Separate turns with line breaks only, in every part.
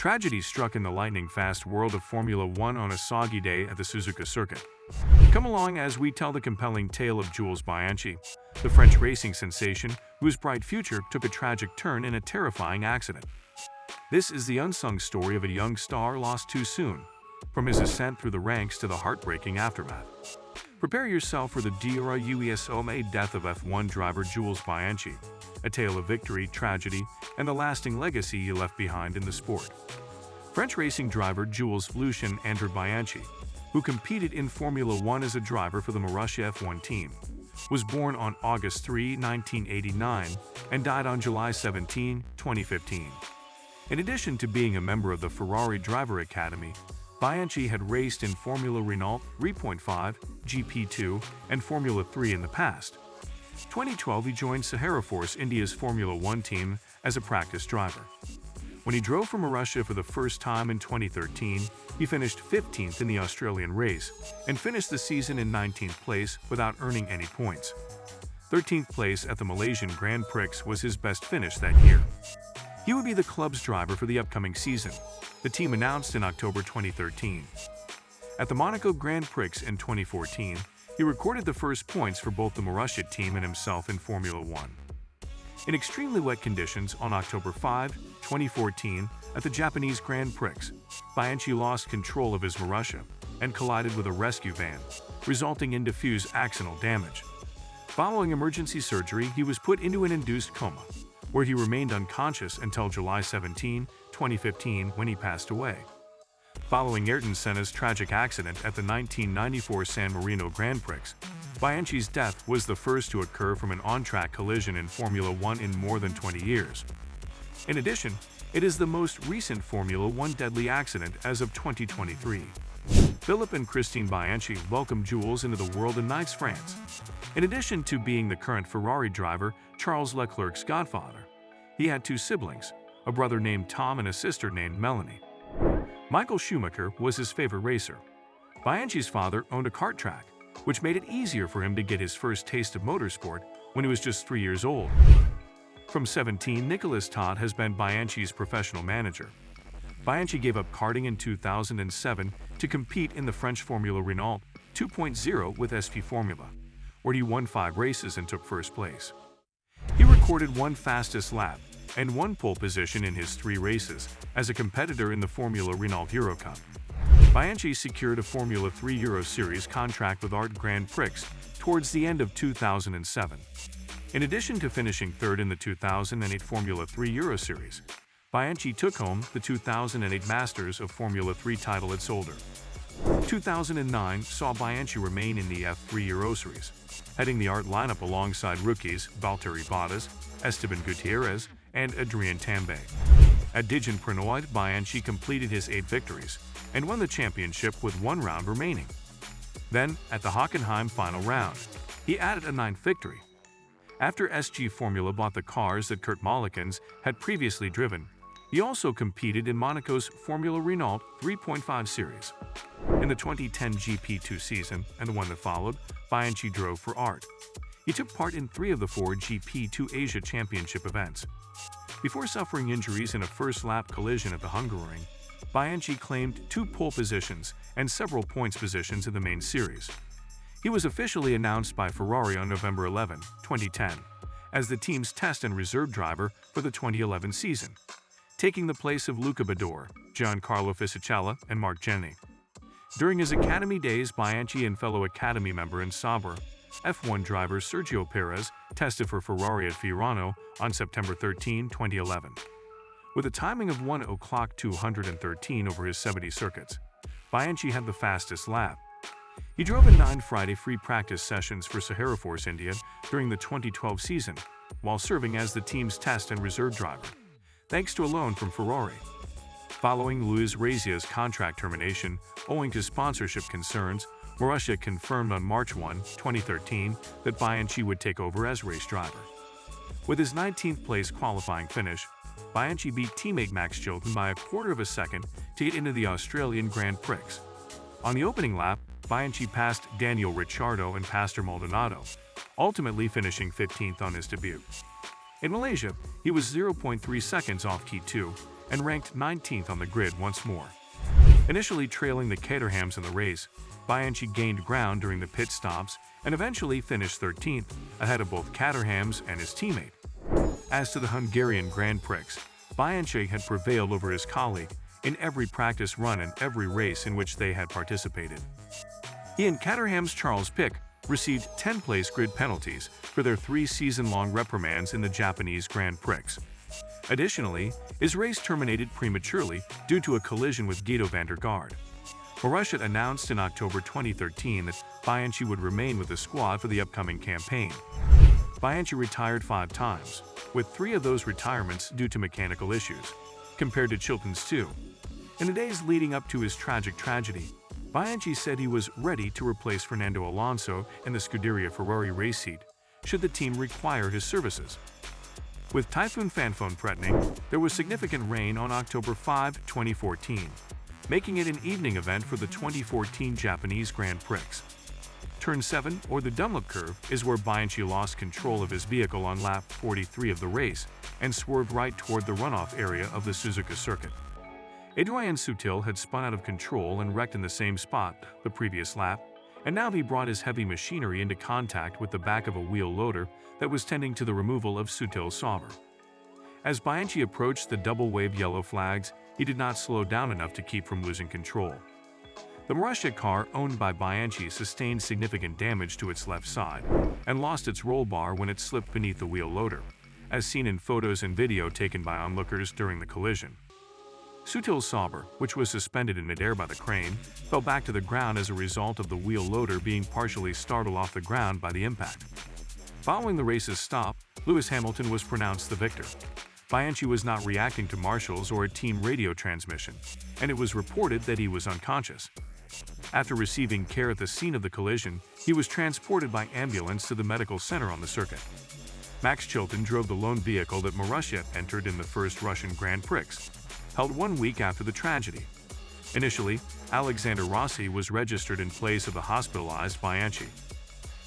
Tragedy struck in the lightning-fast world of Formula One on a soggy day at the Suzuka circuit. Come along as we tell the compelling tale of Jules Bianchi, the French racing sensation whose bright future took a tragic turn in a terrifying accident. This is the unsung story of a young star lost too soon, from his ascent through the ranks to the heartbreaking aftermath. Prepare yourself for the gruesome death of F1 driver Jules Bianchi, a tale of victory, tragedy, and the lasting legacy he left behind in the sport. French racing driver Jules Bianchi, who competed in Formula One as a driver for the Marussia F1 team, was born on August 3, 1989, and died on July 17, 2015. In addition to being a member of the Ferrari Driver Academy, Bianchi had raced in Formula Renault 3.5, GP2, and Formula 3 in the past. 2012, he joined Sahara Force India's Formula One team as a practice driver. When he drove for Marussia for the first time in 2013, he finished 15th in the Australian race and finished the season in 19th place without earning any points. 13th place at the Malaysian Grand Prix was his best finish that year. He would be the club's driver for the upcoming season, the team announced in October 2013. At the Monaco Grand Prix in 2014, he recorded the first points for both the Marussia team and himself in Formula One. In extremely wet conditions on October 5, 2014, at the Japanese Grand Prix, Bianchi lost control of his Marussia and collided with a rescue van, resulting in diffuse axonal damage. Following emergency surgery, he was put into an induced coma, where he remained unconscious until July 17, 2015, when he passed away. Following Ayrton Senna's tragic accident at the 1994 San Marino Grand Prix, Bianchi's death was the first to occur from an on-track collision in Formula One in more than 20 years. In addition, it is the most recent Formula One deadly accident as of 2023. Philippe and Christine Bianchi welcomed Jules into the world in Nice, France. In addition to being the current Ferrari driver, Charles Leclerc's godfather, he had two siblings, a brother named Tom and a sister named Melanie. Michael Schumacher was his favorite racer. Bianchi's father owned a kart track, which made it easier for him to get his first taste of motorsport when he was just 3 years old. From 17, Nicolas Todt has been Bianchi's professional manager. Bianchi gave up karting in 2007 to compete in the French Formula Renault 2.0 with SP Formula, where he won 5 races and took first place. He recorded 1 fastest lap and 1 pole position in his 3 races as a competitor in the Formula Renault Euro Cup. Bianchi secured a Formula 3 Euro Series contract with Art Grand Prix towards the end of 2007. In addition to finishing 3rd in the 2008 Formula 3 Euro Series, Bianchi took home the 2008 Masters of Formula 3 title at Zolder. 2009 saw Bianchi remain in the F3 Euro Series, heading the Art lineup alongside rookies Valtteri Bottas, Esteban Gutierrez, and Adrien Tambay. At Dijon-Prenois, Bianchi completed his 8 victories and won the championship with 1 round remaining. Then, at the Hockenheim final round, he added a 9th victory. After SG Formula bought the cars that Kurt Mollikens had previously driven, he also competed in Monaco's Formula Renault 3.5 series. In the 2010 GP2 season and the one that followed, Bianchi drove for Art. He took part in 3 of the 4 GP2 Asia Championship events. Before suffering injuries in a first-lap collision at the Hungaroring, Bianchi claimed 2 pole positions and several points positions in the main series. He was officially announced by Ferrari on November 11, 2010, as the team's test and reserve driver for the 2011 season, taking the place of Luca Badoer, Giancarlo Fisichella, and Marc Jenny. During his academy days, Bianchi and fellow academy member and Sauber F1 driver Sergio Perez tested for Ferrari at Fiorano on September 13, 2011. With a timing of 1:02:13 over his 70 circuits, Bianchi had the fastest lap. He drove in 9 Friday free practice sessions for Sahara Force India during the 2012 season, while serving as the team's test and reserve driver, thanks to a loan from Ferrari. Following Luis Razia's contract termination owing to sponsorship concerns, Marussia confirmed on March 1, 2013, that Bianchi would take over as race driver. With his 19th place qualifying finish, Bianchi beat teammate Max Chilton by a quarter of a second to get into the Australian Grand Prix. On the opening lap, Bianchi passed Daniel Ricciardo and Pastor Maldonado, ultimately finishing 15th on his debut. In Malaysia, he was 0.3 seconds off Q2 and ranked 19th on the grid once more. Initially trailing the Caterhams in the race, Bianchi gained ground during the pit stops and eventually finished 13th, ahead of both Caterhams and his teammate. As to the Hungarian Grand Prix, Bianchi had prevailed over his colleague in every practice run and every race in which they had participated. He and Caterham's Charles Pic received 10-place grid penalties for their 3 season-long reprimands in the Japanese Grand Prix. Additionally, his race terminated prematurely due to a collision with Guido van der Garde. Marussia announced in October 2013 that Bianchi would remain with the squad for the upcoming campaign. Bianchi retired 5 times, with 3 of those retirements due to mechanical issues, compared to Chilton's 2. In the days leading up to his tragic tragedy, Bianchi said he was ready to replace Fernando Alonso in the Scuderia Ferrari race seat, should the team require his services. With Typhoon Fanfone threatening, there was significant rain on October 5, 2014, making it an evening event for the 2014 Japanese Grand Prix. Turn 7, or the Dunlop curve, is where Bianchi lost control of his vehicle on lap 43 of the race and swerved right toward the runoff area of the Suzuka circuit. Adrien Sutil had spun out of control and wrecked in the same spot the previous lap, and now he brought his heavy machinery into contact with the back of a wheel loader that was tending to the removal of Sutil's sauber. As Bianchi approached the double-wave yellow flags, he did not slow down enough to keep from losing control. The Marussia car owned by Bianchi sustained significant damage to its left side and lost its roll bar when it slipped beneath the wheel loader, as seen in photos and video taken by onlookers during the collision. Sutil's sauber, which was suspended in midair by the crane, fell back to the ground as a result of the wheel loader being partially startled off the ground by the impact. Following the race's stop, Lewis Hamilton was pronounced the victor. Bianchi was not reacting to marshals or a team radio transmission, and it was reported that he was unconscious. After receiving care at the scene of the collision, he was transported by ambulance to the medical center on the circuit. Max Chilton drove the lone vehicle that Marussia entered in the first Russian Grand Prix, held 1 week after the tragedy. Initially, Alexander Rossi was registered in place of the hospitalized Bianchi.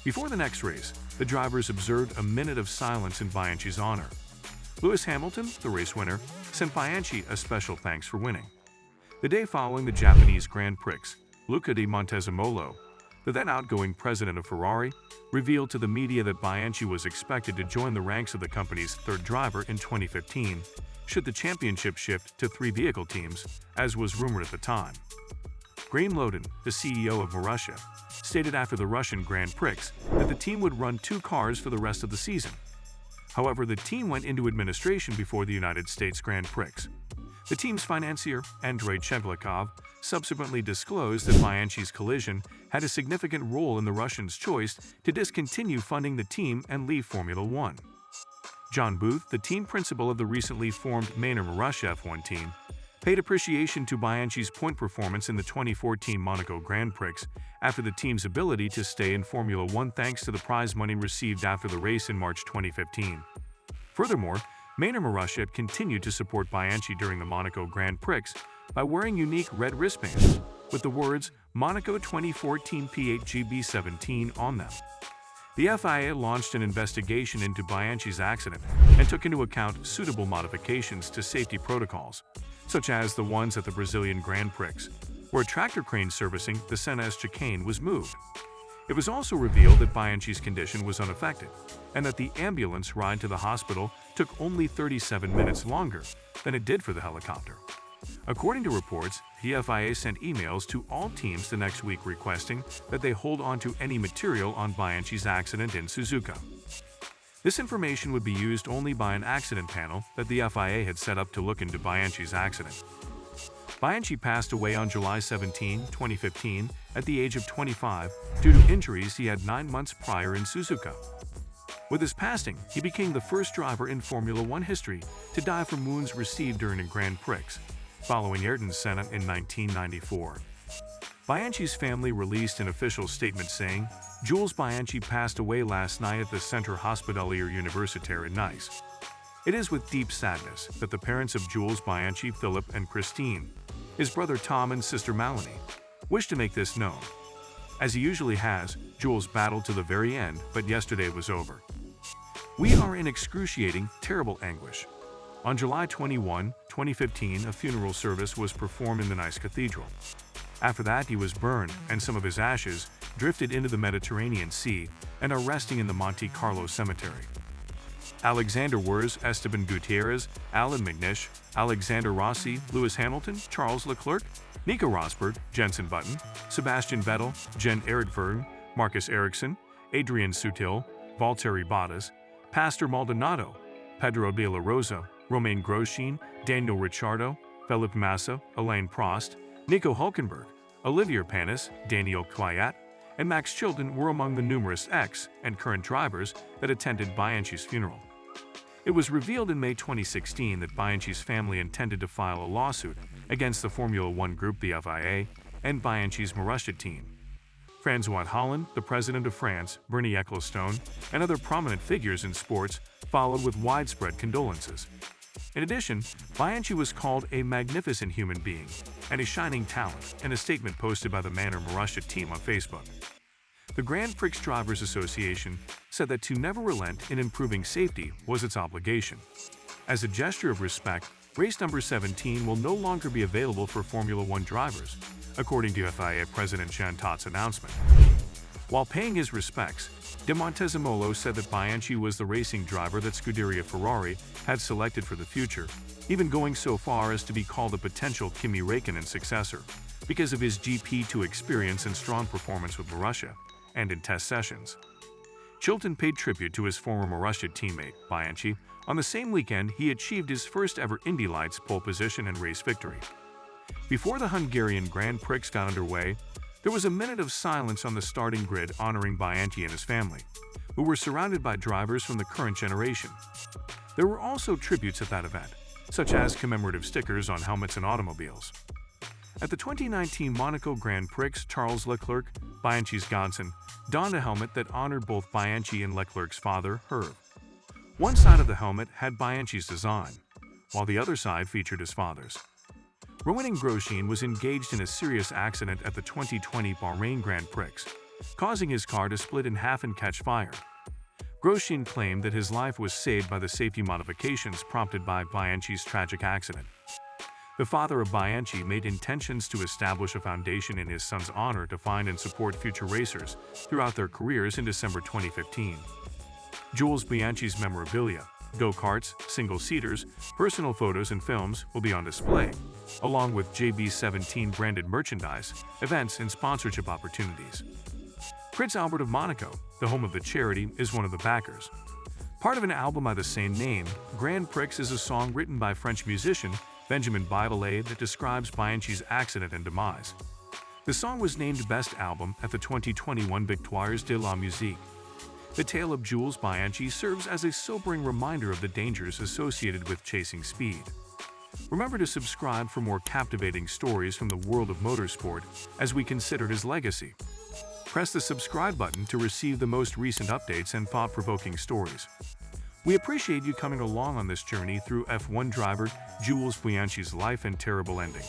Before the next race, the drivers observed a minute of silence in Bianchi's honor. Lewis Hamilton, the race winner, sent Bianchi a special thanks for winning. The day following the Japanese Grand Prix, Luca di Montezemolo, the then outgoing president of Ferrari, revealed to the media that Bianchi was expected to join the ranks of the company's 3rd driver in 2015, should the championship shift to 3 vehicle teams, as was rumored at the time. Graham Loden, the CEO of Marussia, stated after the Russian Grand Prix that the team would run 2 cars for the rest of the season. However, the team went into administration before the United States Grand Prix. The team's financier, Andrei Chevlikov, subsequently disclosed that Bianchi's collision had a significant role in the Russians' choice to discontinue funding the team and leave Formula One. John Booth, the team principal of the recently formed Manor Marussia F1 team, paid appreciation to Bianchi's point performance in the 2014 Monaco Grand Prix after the team's ability to stay in Formula One thanks to the prize money received after the race in March 2015. Furthermore, Manor Marussia continued to support Bianchi during the Monaco Grand Prix by wearing unique red wristbands with the words Monaco 2014 P8GB17 on them. The FIA launched an investigation into Bianchi's accident and took into account suitable modifications to safety protocols, such as the ones at the Brazilian Grand Prix, where a tractor crane servicing the Senna's chicane was moved. It was also revealed that Bianchi's condition was unaffected, and that the ambulance ride to the hospital took only 37 minutes longer than it did for the helicopter. According to reports, the FIA sent emails to all teams the next week requesting that they hold on to any material on Bianchi's accident in Suzuka. This information would be used only by an accident panel that the FIA had set up to look into Bianchi's accident. Bianchi passed away on July 17, 2015, at the age of 25 due to injuries he had 9 months prior in Suzuka. With his passing, he became the first driver in Formula One history to die from wounds received during a Grand Prix, following Ayrton Senna in 1994. Bianchi's family released an official statement saying, Jules Bianchi passed away last night at the Centre Hospitalier Universitaire in Nice. It is with deep sadness that the parents of Jules Bianchi, Philip and Christine, his brother Tom and sister Melanie, wish to make this known. As he usually has, Jules battled to the very end, but yesterday was over. We are in excruciating, terrible anguish. On July 21, 2015, a funeral service was performed in the Nice Cathedral. After that, he was burned, and some of his ashes drifted into the Mediterranean Sea and are resting in the Monte Carlo Cemetery. Alexander Wurz, Esteban Gutierrez, Alan McNish, Alexander Rossi, Lewis Hamilton, Charles Leclerc, Nico Rosberg, Jenson Button, Sebastian Vettel, Jen-Erik Vergne, Marcus Ericsson, Adrian Sutil, Valtteri Bottas, Pastor Maldonado, Pedro de la Rosa, Romain Grosjean, Daniel Ricciardo, Felipe Massa, Alain Prost, Nico Hülkenberg, Olivier Panis, Daniel Kvyat, and Max Chilton were among the numerous ex- and current drivers that attended Bianchi's funeral. It was revealed in May 2016 that Bianchi's family intended to file a lawsuit against the Formula One group, the FIA, and Bianchi's Marussia team. François Hollande, the president of France, Bernie Ecclestone, and other prominent figures in sports followed with widespread condolences. In addition, Bianchi was called a magnificent human being and a shining talent in a statement posted by the Manor Marussia team on Facebook. The Grand Prix Drivers Association said that to never relent in improving safety was its obligation. As a gesture of respect, race number 17 will no longer be available for Formula One drivers, according to FIA President Jean Tot's announcement. While paying his respects, De Montezemolo said that Bianchi was the racing driver that Scuderia Ferrari had selected for the future, even going so far as to be called a potential Kimi Räikkönen successor, because of his GP2 experience and strong performance with Marussia and in test sessions. Chilton paid tribute to his former Marussia teammate, Bianchi. On the same weekend, he achieved his first ever Indy Lights pole position and race victory. Before the Hungarian Grand Prix got underway, there was a minute of silence on the starting grid honoring Bianchi and his family, who were surrounded by drivers from the current generation. There were also tributes at that event, such as commemorative stickers on helmets and automobiles. At the 2019 Monaco Grand Prix, Charles Leclerc, Bianchi's godson, donned a helmet that honored both Bianchi and Leclerc's father, Hervé. One side of the helmet had Bianchi's design, while the other side featured his father's. Romain Grosjean was engaged in a serious accident at the 2020 Bahrain Grand Prix, causing his car to split in half and catch fire. Grosjean claimed that his life was saved by the safety modifications prompted by Bianchi's tragic accident. The father of Bianchi made intentions to establish a foundation in his son's honor to find and support future racers throughout their careers in December 2015. Jules Bianchi's memorabilia, go-karts, single-seaters, personal photos and films will be on display, along with JB17 branded merchandise, events, and sponsorship opportunities. Prince Albert of Monaco, the home of the charity, is one of the backers. Part of an album by the same name, Grand Prix is a song written by French musician Benjamin Biolay that describes Bianchi's accident and demise. The song was named Best Album at the 2021 Victoires de la Musique. The tale of Jules Bianchi serves as a sobering reminder of the dangers associated with chasing speed. Remember to subscribe for more captivating stories from the world of motorsport as we consider his legacy. Press the subscribe button to receive the most recent updates and thought-provoking stories. We appreciate you coming along on this journey through F1 driver Jules Bianchi's life and terrible ending.